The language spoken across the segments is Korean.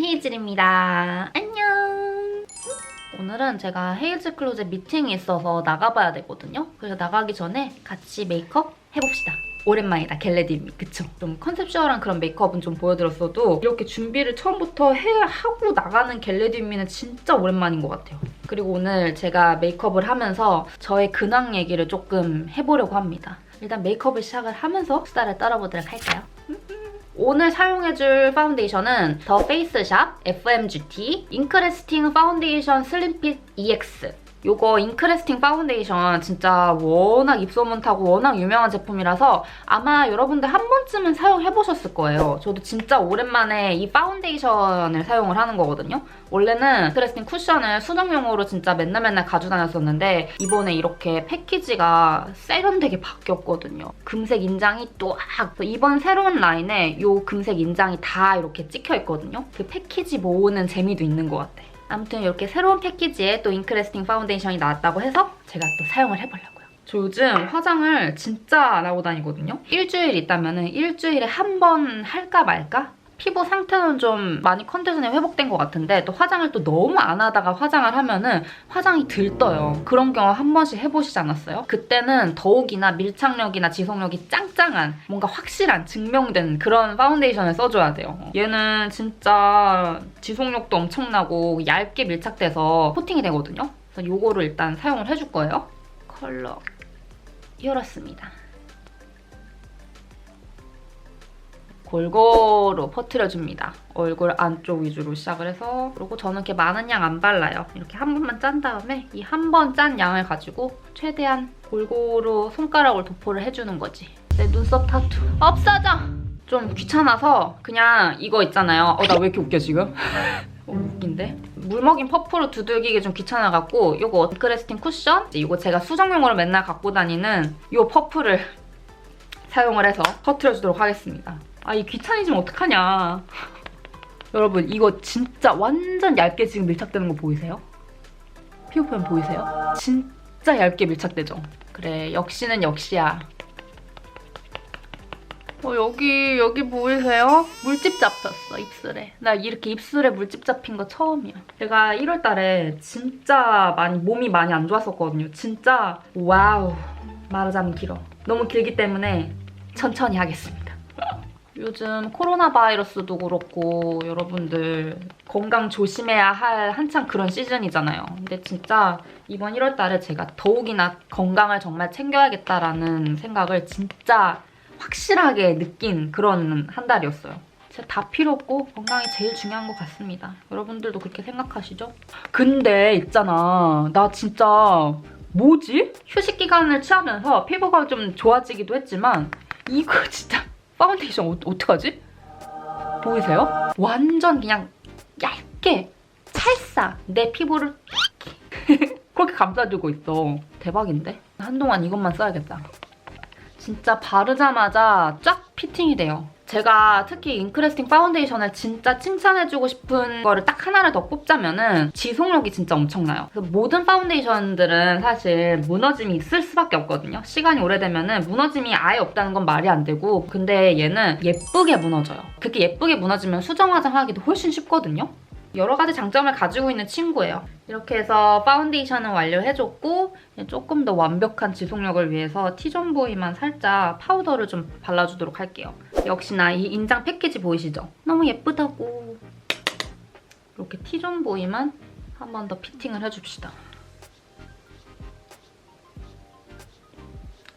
헤이즐입니다. 안녕! 오늘은 제가 헤이즐 클로젯 미팅이 있어서 나가봐야 되거든요. 그래서 나가기 전에 같이 메이크업 해봅시다. 오랜만이다, 겟레디미. 그쵸? 좀 컨셉슈얼한 그런 메이크업은 좀 보여드렸어도 이렇게 준비를 처음부터 하고 나가는 겟레디미는 진짜 오랜만인 것 같아요. 그리고 오늘 제가 메이크업을 하면서 저의 근황 얘기를 조금 해보려고 합니다. 일단 메이크업을 시작을 하면서 수다를 떨어보도록 할까요? 오늘 사용해줄 파운데이션은 더 페이스샵 FMGT 잉크레스팅 파운데이션 슬림핏 EX. 요거 잉크레스팅 파운데이션 진짜 워낙 입소문 타고 워낙 유명한 제품이라서 아마 여러분들 한 번쯤은 사용해보셨을 거예요. 저도 진짜 오랜만에 이 파운데이션을 사용을 하는 거거든요. 원래는 잉크레스팅 쿠션을 수정용으로 진짜 맨날 가지고 다녔었는데 이번에 이렇게 패키지가 세련되게 바뀌었거든요. 금색 인장이 또 이번 새로운 라인에 요 금색 인장이 다 이렇게 찍혀있거든요. 그 패키지 모으는 재미도 있는 것 같아. 아무튼 이렇게 새로운 패키지에 또 잉크레스팅 파운데이션이 나왔다고 해서 제가 또 사용을 해보려고요. 저 요즘 화장을 진짜 안 하고 다니거든요. 일주일 있다면 일주일에 한 번 할까 말까? 피부 상태는 좀 많이 컨디션이 회복된 것 같은데 또 화장을 또 너무 안 하다가 화장을 하면은 화장이 들떠요. 그런 경우 한 번씩 해보시지 않았어요? 그때는 더욱이나 밀착력이나 지속력이 짱짱한 뭔가 확실한 증명된 그런 파운데이션을 써줘야 돼요. 얘는 진짜 지속력도 엄청나고 얇게 밀착돼서 코팅이 되거든요. 그래서 이거를 일단 사용을 해줄 거예요. 컬러 이렇습니다. 골고루 퍼뜨려줍니다. 얼굴 안쪽 위주로 시작을 해서 그리고 저는 이렇게 많은 양 안 발라요. 이렇게 한 번만 짠 다음에 이 한 번 짠 양을 가지고 최대한 골고루 손가락으로 도포를 해주는 거지. 내 눈썹 타투 없어져! 좀 귀찮아서 그냥 이거 있잖아요. 나 왜 이렇게 웃겨 지금? 웃긴데? 물 먹인 퍼프로 두들기기 좀 귀찮아갖고 이거 잉크레스팅 쿠션? 이거 제가 수정용으로 맨날 갖고 다니는 이 퍼프를 사용을 해서 퍼뜨려주도록 하겠습니다. 이 귀차니즘 어떡하냐. 여러분 이거 진짜 완전 얇게 지금 밀착되는 거 보이세요? 피부 표현 보이세요? 진짜 얇게 밀착되죠? 그래, 역시는 역시야. 여기 보이세요? 물집 잡혔어, 입술에. 나 이렇게 입술에 물집 잡힌 거 처음이야. 제가 1월 달에 진짜 몸이 많이 안 좋았었거든요. 진짜 와우, 말하자면 길어. 너무 길기 때문에 천천히 하겠습니다. 요즘 코로나 바이러스도 그렇고 여러분들 건강 조심해야 할 한창 그런 시즌이잖아요. 근데 진짜 이번 1월 달에 제가 더욱이나 건강을 정말 챙겨야겠다라는 생각을 진짜 확실하게 느낀 그런 한 달이었어요. 진짜 다 필요 없고 건강이 제일 중요한 것 같습니다. 여러분들도 그렇게 생각하시죠? 근데 있잖아, 나 진짜 뭐지? 휴식 기간을 취하면서 피부가 좀 좋아지기도 했지만 이거 진짜 파운데이션 어떡하지? 보이세요? 완전 그냥 얇게 찰싹 내 피부를 그렇게 감싸주고 있어. 대박인데? 한동안 이것만 써야겠다. 진짜 바르자마자 쫙 피팅이 돼요. 제가 특히 잉크레스팅 파운데이션을 진짜 칭찬해주고 싶은 거를 딱 하나를 더 꼽자면은 지속력이 진짜 엄청나요. 그래서 모든 파운데이션들은 사실 무너짐이 있을 수밖에 없거든요. 시간이 오래되면은 무너짐이 아예 없다는 건 말이 안 되고, 근데 얘는 예쁘게 무너져요. 그렇게 예쁘게 무너지면 수정 화장하기도 훨씬 쉽거든요. 여러 가지 장점을 가지고 있는 친구예요. 이렇게 해서 파운데이션은 완료해줬고 조금 더 완벽한 지속력을 위해서 T존 부위만 살짝 파우더를 좀 발라주도록 할게요. 역시나 이 인장 패키지 보이시죠? 너무 예쁘다고. 이렇게 T존 부위만 한 번 더 피팅을 해줍시다.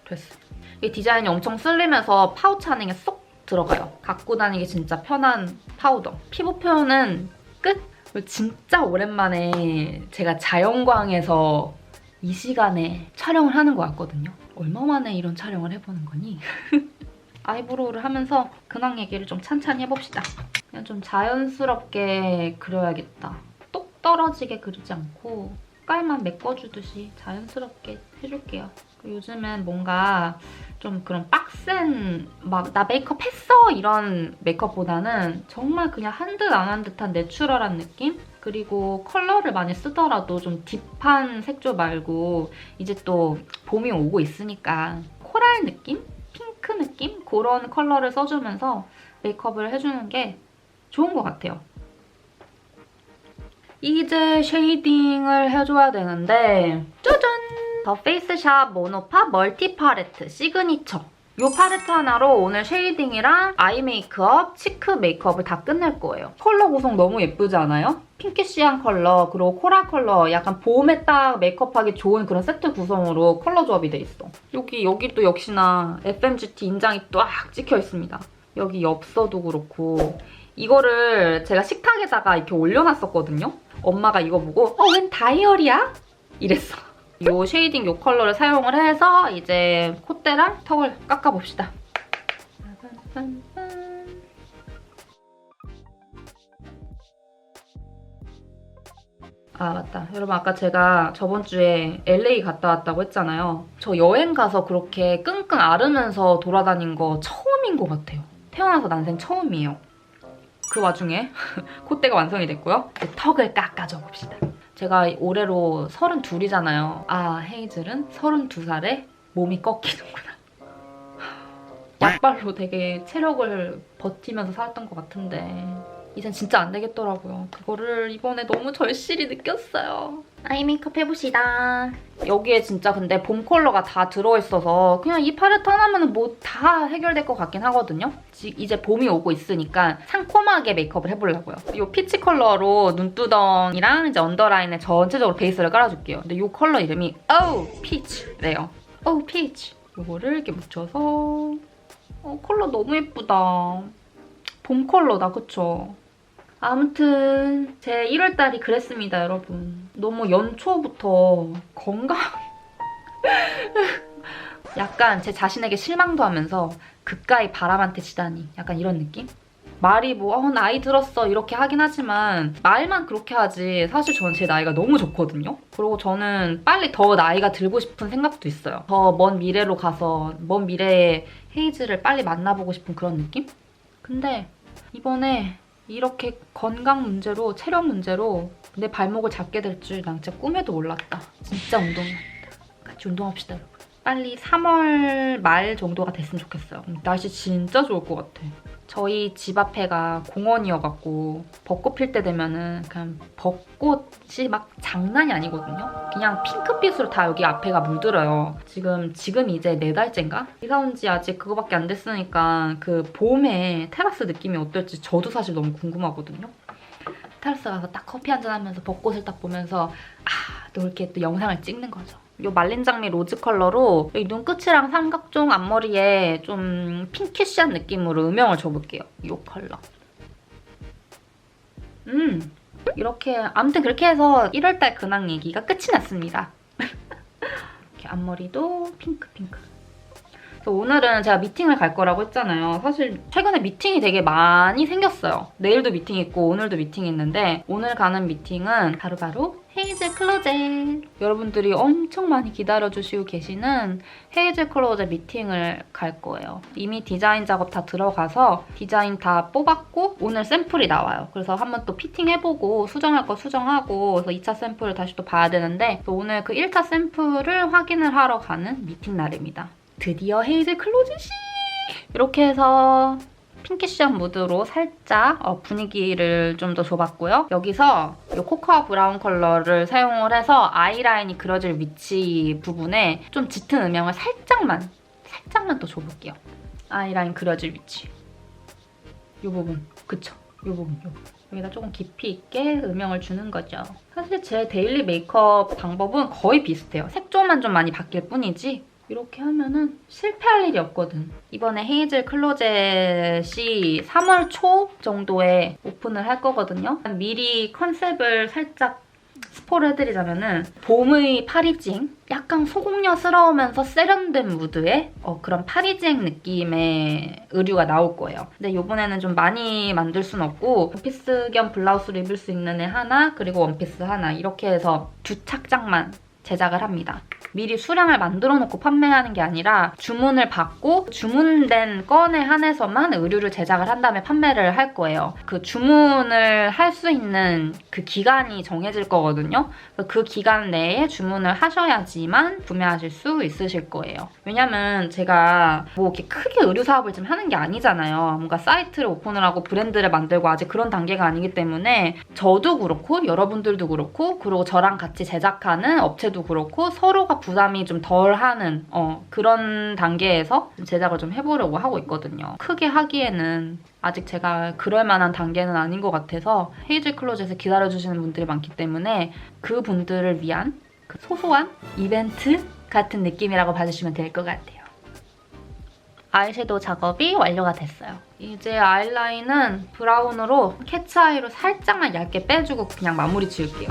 됐어. 이 디자인이 엄청 슬림해서 파우치 안에 쏙 들어가요. 갖고 다니기 진짜 편한 파우더. 피부 표현은 끝? 진짜 오랜만에 제가 자연광에서 이 시간에 촬영을 하는 것 같거든요. 얼마 만에 이런 촬영을 해보는 거니? 아이브로우를 하면서 근황 얘기를 좀 찬찬히 해봅시다. 그냥 좀 자연스럽게 그려야겠다. 똑 떨어지게 그리지 않고 색깔만 메꿔주듯이 자연스럽게 해줄게요. 요즘엔 뭔가 좀 그런 빡센 막 나 메이크업 했어 이런 메이크업보다는 정말 그냥 한 듯 안 한 듯한 내추럴한 느낌? 그리고 컬러를 많이 쓰더라도 좀 딥한 색조 말고 이제 또 봄이 오고 있으니까 코랄 느낌? 핑크 느낌? 그런 컬러를 써주면서 메이크업을 해주는 게 좋은 것 같아요. 이제 쉐이딩을 해줘야 되는데 짜잔! 더 페이스샵 모노파 멀티 팔레트 시그니처. 이 팔레트 하나로 오늘 쉐이딩이랑 아이 메이크업, 치크 메이크업을 다 끝낼 거예요. 컬러 구성 너무 예쁘지 않아요? 핑키쉬한 컬러, 그리고 코랄 컬러, 약간 봄에 딱 메이크업하기 좋은 그런 세트 구성으로 컬러 조합이 돼 있어. 여기도 역시나 FMGT 인장이 딱 찍혀 있습니다. 여기 엽서도 그렇고. 이거를 제가 식탁에다가 이렇게 올려놨었거든요? 엄마가 이거 보고 웬 다이어리야? 이랬어. 이 쉐이딩 이 컬러를 사용을 해서 이제 콧대랑 턱을 깎아봅시다. 아 맞다. 여러분 아까 제가 저번 주에 LA 갔다 왔다고 했잖아요. 저 여행 가서 그렇게 끙끙 앓으면서 돌아다닌 거 처음인 것 같아요. 태어나서 난생 처음이에요. 그 와중에 콧대가 완성이 됐고요. 이제 턱을 깎아줘 봅시다. 제가 올해로 32이잖아요. 아, 헤이즐은 32살에 몸이 꺾이는구나. 약발로 되게 체력을 버티면서 살았던 것 같은데 이젠 진짜 안 되겠더라고요. 그거를 이번에 너무 절실히 느꼈어요. 아이 메이크업 해봅시다. 여기에 진짜 근데 봄 컬러가 다 들어있어서 그냥 이 팔레트 하나면 뭐 다 해결될 것 같긴 하거든요. 이제 봄이 오고 있으니까 상콤하게 메이크업을 해보려고요. 이 피치 컬러로 눈두덩이랑 이제 언더라인에 전체적으로 베이스를 깔아줄게요. 근데 이 컬러 이름이 피치래요. 피치. 이거를 이렇게 묻혀서 컬러 너무 예쁘다. 봄 컬러다, 그쵸? 아무튼 제 1월달이 그랬습니다, 여러분. 너무 연초부터 건강... 약간 제 자신에게 실망도 하면서 그까이 바람한테 지다니 약간 이런 느낌? 말이 뭐 나이 들었어 이렇게 하긴 하지만 말만 그렇게 하지 사실 저는 제 나이가 너무 좋거든요? 그리고 저는 빨리 더 나이가 들고 싶은 생각도 있어요. 더 먼 미래로 가서 먼 미래의 헤이즐을 빨리 만나보고 싶은 그런 느낌? 근데 이번에 이렇게 건강 문제로, 체력 문제로 내 발목을 잡게 될 줄 난 진짜 꿈에도 몰랐다. 진짜 운동해야겠다. 같이 운동합시다, 여러분. 빨리 3월 말 정도가 됐으면 좋겠어요. 날씨 진짜 좋을 것 같아. 저희 집 앞에가 공원이어갖고 벚꽃 필 때 되면은 그냥 벚꽃이 막 장난이 아니거든요. 그냥 핑크빛으로 다 여기 앞에가 물들어요. 지금 이제 4달째인가? 이사 온 지 아직 그거밖에 안 됐으니까 그 봄에 테라스 느낌이 어떨지 저도 사실 너무 궁금하거든요. 테라스 가서 딱 커피 한잔 하면서 벚꽃을 딱 보면서 또 이렇게 또 영상을 찍는 거죠. 이 말린 장미 로즈 컬러로 여기 눈끝이랑 삼각존 앞머리에 좀 핑키쉬한 느낌으로 음영을 줘볼게요. 이 컬러. 이렇게 아무튼 그렇게 해서 1월달 근황 얘기가 끝이 났습니다. 이렇게 앞머리도 핑크. 그래서 오늘은 제가 미팅을 갈 거라고 했잖아요. 사실 최근에 미팅이 되게 많이 생겼어요. 내일도 미팅 있고 오늘도 미팅이 있는데 오늘 가는 미팅은 바로 헤이즐 클로젯. 여러분들이 엄청 많이 기다려주시고 계시는 헤이즐 클로젯 미팅을 갈 거예요. 이미 디자인 작업 다 들어가서 디자인 다 뽑았고 오늘 샘플이 나와요. 그래서 한번 또 피팅해보고 수정할 거 수정하고 그래서 2차 샘플을 다시 또 봐야 되는데 오늘 그 1차 샘플을 확인을 하러 가는 미팅 날입니다. 드디어 헤이즐 클로젯이! 이렇게 해서 핑키쉬한 무드로 살짝 분위기를 좀 더 줘봤고요. 여기서 이 코코아 브라운 컬러를 사용을 해서 아이라인이 그려질 위치 부분에 좀 짙은 음영을 살짝만 더 줘볼게요. 아이라인 그려질 위치. 이 부분, 그쵸? 이 부분. 여기다 조금 깊이 있게 음영을 주는 거죠. 사실 제 데일리 메이크업 방법은 거의 비슷해요. 색조만 좀 많이 바뀔 뿐이지 이렇게 하면은 실패할 일이 없거든. 이번에 헤이즐 클로젯이 3월 초 정도에 오픈을 할 거거든요. 미리 컨셉을 살짝 스포를 해드리자면은 봄의 파리징? 약간 소공녀스러우면서 세련된 무드의 그런 파리징 느낌의 의류가 나올 거예요. 근데 이번에는 좀 많이 만들 순 없고 원피스 겸 블라우스를 입을 수 있는 애 하나 그리고 원피스 하나 이렇게 해서 2착장만 제작을 합니다. 미리 수량을 만들어 놓고 판매하는 게 아니라 주문을 받고 주문된 건에 한해서만 의류를 제작을 한 다음에 판매를 할 거예요. 그 주문을 할 수 있는 그 기간이 정해질 거거든요. 그 기간 내에 주문을 하셔야지만 구매하실 수 있으실 거예요. 왜냐면 제가 뭐 이렇게 크게 의류 사업을 지금 하는 게 아니잖아요. 뭔가 사이트를 오픈을 하고 브랜드를 만들고 아직 그런 단계가 아니기 때문에 저도 그렇고 여러분들도 그렇고 그리고 저랑 같이 제작하는 업체도 그렇고 서로가 부담이 좀 덜하는 그런 단계에서 제작을 좀 해보려고 하고 있거든요. 크게 하기에는 아직 제가 그럴 만한 단계는 아닌 것 같아서 헤이즐 클로젯에 기다려주시는 분들이 많기 때문에 그 분들을 위한 그 소소한 이벤트 같은 느낌이라고 봐주시면 될 것 같아요. 아이섀도우 작업이 완료가 됐어요. 이제 아이라인은 브라운으로 캐치아이로 살짝만 얇게 빼주고 그냥 마무리 지을게요.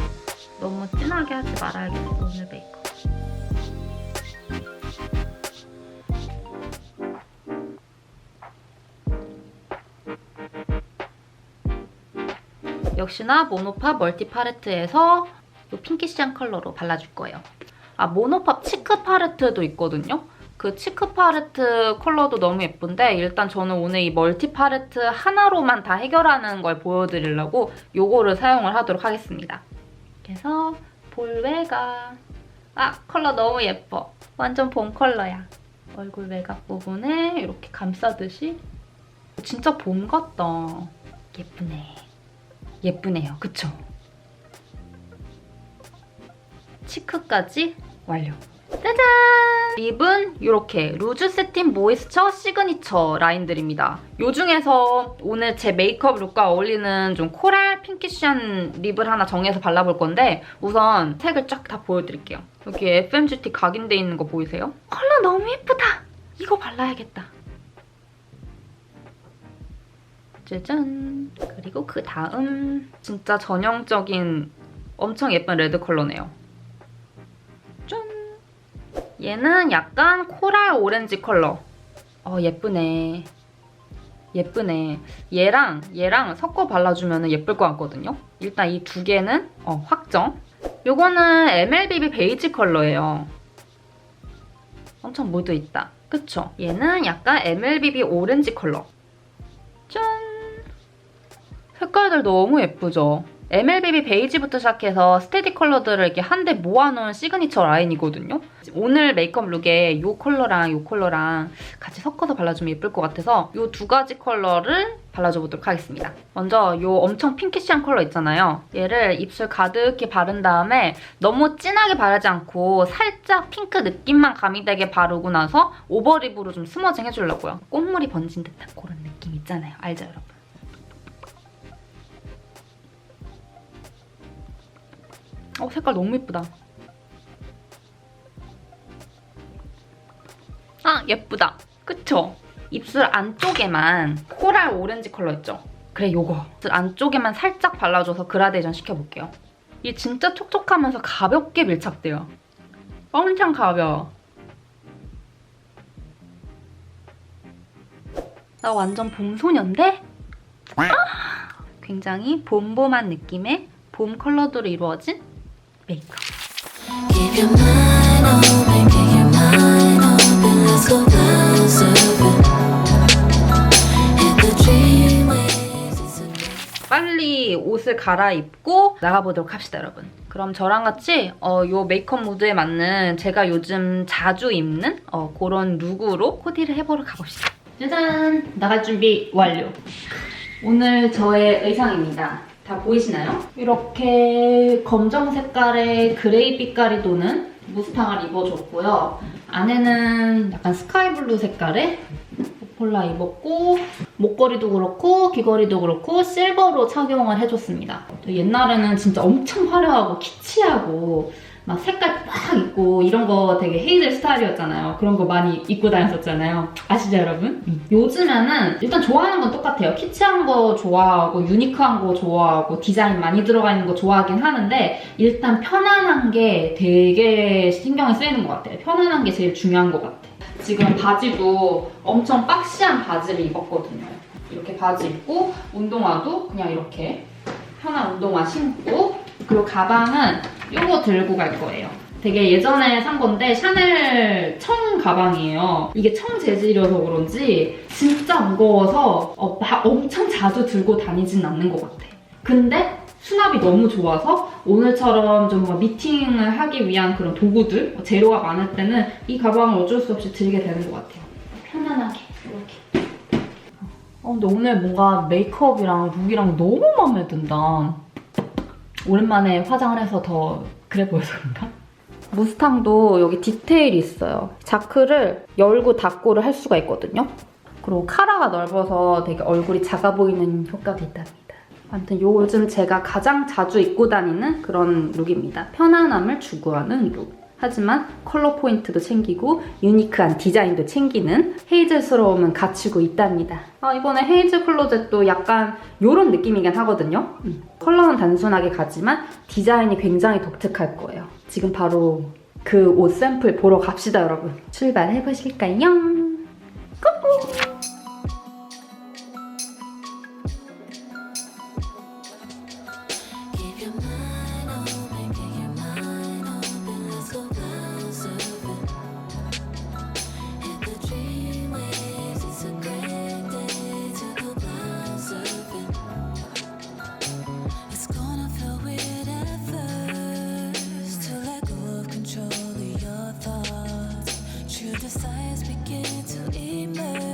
너무 진하게 하지 말아야겠어, 오늘 메이크업. 역시나 모노팝 멀티 팔레트에서 이 핑키시한 컬러로 발라줄 거예요. 아, 모노팝 치크 팔레트도 있거든요? 그 치크 팔레트 컬러도 너무 예쁜데 일단 저는 오늘 이 멀티 팔레트 하나로만 다 해결하는 걸 보여드리려고 요거를 사용을 하도록 하겠습니다. 그래서 볼 외곽. 아, 컬러 너무 예뻐. 완전 봄 컬러야. 얼굴 외곽 부분에 이렇게 감싸듯이. 진짜 봄 같다. 예쁘네. 예쁘네요. 그쵸? 치크까지 완료. 짜잔! 립은 이렇게 루즈 세틴 모이스처 시그니처 라인들입니다. 이 중에서 오늘 제 메이크업 룩과 어울리는 좀 코랄 핑키쉬한 립을 하나 정해서 발라볼 건데 우선 색을 쫙 다 보여드릴게요. 여기 FMGT 각인돼 있는 거 보이세요? 컬러 너무 예쁘다! 이거 발라야겠다. 짜잔! 그리고 그 다음 진짜 전형적인 엄청 예쁜 레드 컬러네요. 짠! 얘는 약간 코랄 오렌지 컬러. 예쁘네. 예쁘네. 얘랑 섞어 발라주면 예쁠 것 같거든요. 일단 이 두 개는 확정. 요거는 MLBB 베이지 컬러예요. 엄청 묻어있다. 그쵸? 얘는 약간 MLBB 오렌지 컬러. 짠! 색깔들 너무 예쁘죠? MLBB 베이지부터 시작해서 스테디 컬러들을 이렇게 한데 모아놓은 시그니처 라인이거든요? 오늘 메이크업 룩에 이 컬러랑 이 컬러랑 같이 섞어서 발라주면 예쁠 것 같아서 이 두 가지 컬러를 발라줘보도록 하겠습니다. 먼저 이 엄청 핑키시한 컬러 있잖아요. 얘를 입술 가득히 바른 다음에 너무 진하게 바르지 않고 살짝 핑크 느낌만 가미되게 바르고 나서 오버립으로 좀 스머징 해주려고요. 꽃물이 번진 듯한 그런 느낌 있잖아요. 알죠, 여러분? 색깔 너무 예쁘다. 아, 예쁘다. 그쵸? 입술 안쪽에만 코랄 오렌지 컬러 있죠? 그래, 요거. 입술 안쪽에만 살짝 발라줘서 그라데이션 시켜볼게요. 이게 진짜 촉촉하면서 가볍게 밀착돼요. 엄청 가벼워. 나 완전 봄소녀인데? 아! 굉장히 봄봄한 느낌의 봄 컬러들로 이루어진 메이크업. 빨리 옷을 갈아입고 나가보도록 합시다, 여러분. 그럼 저랑 같이 요 메이크업 무드에 맞는 제가 요즘 자주 입는 그런 룩으로 코디를 해보러 가봅시다. 짜잔! 나갈 준비 완료. 오늘 저의 의상입니다. 다 보이시나요? 이렇게 검정 색깔의 그레이 빛깔이 도는 무스탕을 입어줬고요. 안에는 약간 스카이블루 색깔의 폴라 입었고 목걸이도 그렇고 귀걸이도 그렇고 실버로 착용을 해줬습니다. 옛날에는 진짜 엄청 화려하고 키치하고 막 색깔 빡 있고 이런 거 되게 헤이즐 스타일이었잖아요. 그런 거 많이 입고 다녔었잖아요. 아시죠, 여러분? 요즘에는 일단 좋아하는 건 똑같아요. 키치한 거 좋아하고 유니크한 거 좋아하고 디자인 많이 들어가 있는 거 좋아하긴 하는데 일단 편안한 게 되게 신경이 쓰이는 것 같아요. 편안한 게 제일 중요한 것 같아. 지금 바지도 엄청 박시한 바지를 입었거든요. 이렇게 바지 입고 운동화도 그냥 이렇게 편한 운동화 신고 그리고 가방은 이거 들고 갈 거예요. 되게 예전에 산 건데 샤넬 청 가방이에요. 이게 청 재질이어서 그런지 진짜 무거워서 엄청 자주 들고 다니진 않는 것 같아. 근데 수납이 너무 좋아서 오늘처럼 좀 미팅을 하기 위한 그런 도구들, 재료가 많을 때는 이 가방을 어쩔 수 없이 들게 되는 것 같아요. 편안하게 이렇게. 근데 오늘 뭔가 메이크업이랑 룩이랑 너무 마음에 든다. 오랜만에 화장을 해서 더 그래 보여서 그런가? 무스탕도 여기 디테일이 있어요. 자크를 열고 닫고를 할 수가 있거든요. 그리고 카라가 넓어서 되게 얼굴이 작아 보이는 효과도 있답니다. 아무튼 요즘 제가 가장 자주 입고 다니는 그런 룩입니다. 편안함을 추구하는 룩. 하지만 컬러 포인트도 챙기고 유니크한 디자인도 챙기는 헤이즐스러움은 갖추고 있답니다. 이번에 헤이즐 클로젯도 약간 이런 느낌이긴 하거든요. 컬러는 단순하게 가지만 디자인이 굉장히 독특할 거예요. 지금 바로 그 옷 샘플 보러 갑시다, 여러분. 출발해보실까요? 고고! Desires begin to emerge.